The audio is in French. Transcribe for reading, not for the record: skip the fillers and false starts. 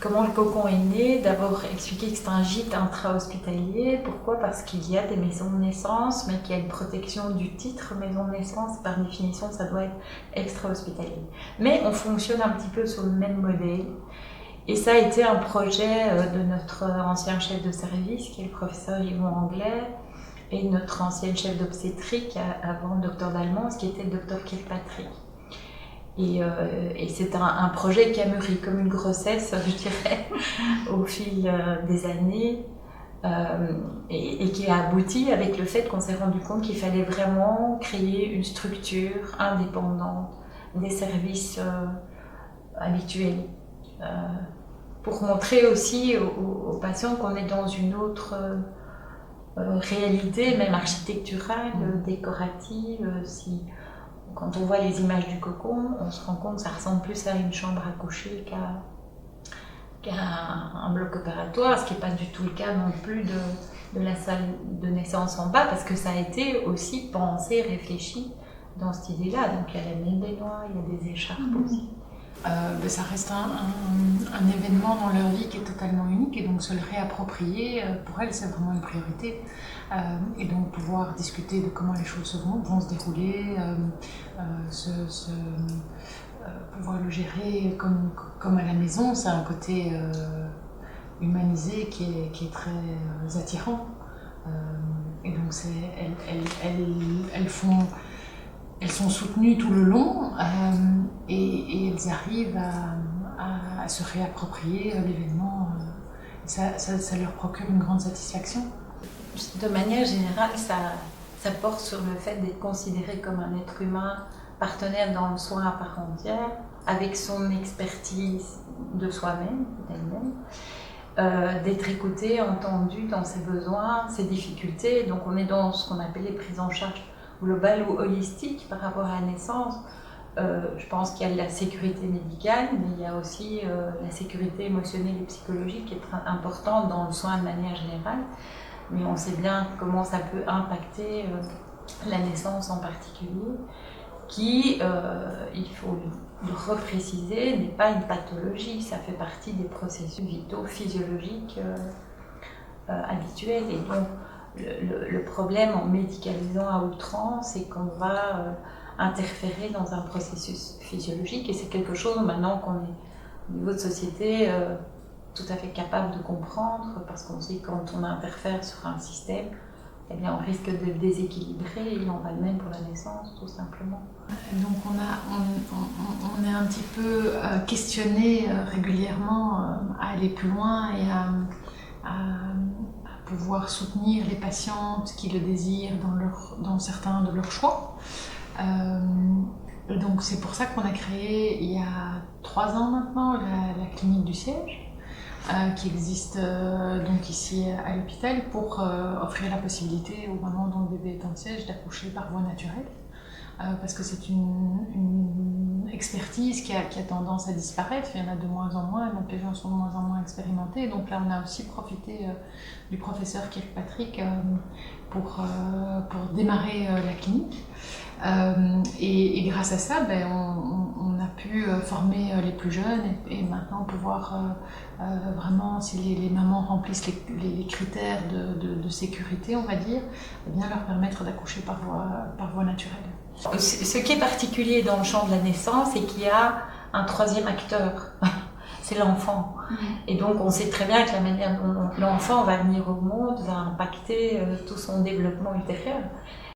comment le cocon est né, d'abord expliquer que c'est un gîte intra-hospitalier. Pourquoi? Parce qu'il y a des maisons de naissance, mais qu'il y a une protection du titre maison de naissance. Par définition, ça doit être extra-hospitalier. Mais on fonctionne un petit peu sur le même modèle. Et ça a été un projet de notre ancien chef de service, qui est le professeur Yvon Anglais, et notre ancienne chef d'obstétrique avant le docteur Dalmans, qui était le docteur Kirkpatrick. Et c'est un projet qui a mûri comme une grossesse, je dirais, au fil des années, et qui a abouti avec le fait qu'on s'est rendu compte qu'il fallait vraiment créer une structure indépendante des services habituels, pour montrer aussi aux patients qu'on est dans une autre réalité, même architecturale, décorative. Quand on voit les images du cocon, on se rend compte que ça ressemble plus à une chambre à coucher qu'à un bloc opératoire, ce qui n'est pas du tout le cas non plus de la salle de naissance en bas, parce que ça a été aussi pensé, réfléchi dans cette idée-là. Donc il y a la baignoire, il y a des écharpes aussi. Ça reste un événement dans leur vie qui est totalement unique, et donc se le réapproprier, pour elles, c'est vraiment une priorité. Et donc pouvoir discuter de comment les choses vont se dérouler, pouvoir le gérer comme à la maison, c'est un côté humanisé qui est très attirant. Et donc elles sont soutenues tout le long, et elles arrivent à se réapproprier l'événement. Ça leur procure une grande satisfaction. De manière générale, ça porte sur le fait d'être considéré comme un être humain partenaire dans le soin à part entière, avec son expertise de soi-même, d'elle-même, d'être écouté, entendu dans ses besoins, ses difficultés. Donc on est dans ce qu'on appelle les prises en charge globale ou holistique par rapport à la naissance. Je pense qu'il y a la sécurité médicale, mais il y a aussi la sécurité émotionnelle et psychologique qui est très importante dans le soin de manière générale. Mais on sait bien comment ça peut impacter la naissance en particulier, qui, il faut le repréciser, n'est pas une pathologie, ça fait partie des processus vitaux physiologiques habituels. Et donc, le problème en médicalisant à outrance, c'est qu'on va interférer dans un processus physiologique, et c'est quelque chose maintenant qu'on est au niveau de société tout à fait capable de comprendre, parce qu'on sait que quand on interfère sur un système, eh bien on risque de le déséquilibrer, et il en va de même pour la naissance, tout simplement. Donc on est un petit peu questionné régulièrement à aller plus loin et à pouvoir soutenir les patientes qui le désirent dans certains de leurs choix. Et donc c'est pour ça qu'on a créé il y a 3 ans maintenant la clinique du siège, qui existe donc ici à l'hôpital, pour offrir la possibilité aux mamans dont le bébé est en siège d'accoucher par voie naturelle, parce que c'est une expertise qui a tendance à disparaître. Il y en a de moins en moins, donc les gens sont de moins en moins expérimentés. Donc là on a aussi profité du professeur Kirkpatrick pour démarrer la clinique. Et grâce à ça, on a pu former les plus jeunes, et maintenant pouvoir vraiment, si les mamans remplissent les critères de sécurité, on va dire, eh bien leur permettre d'accoucher par voie naturelle. Ce qui est particulier dans le champ de la naissance, c'est qu'il y a un troisième acteur, c'est l'enfant. Et donc on sait très bien que la manière dont l'enfant va venir au monde va impacter tout son développement ultérieur.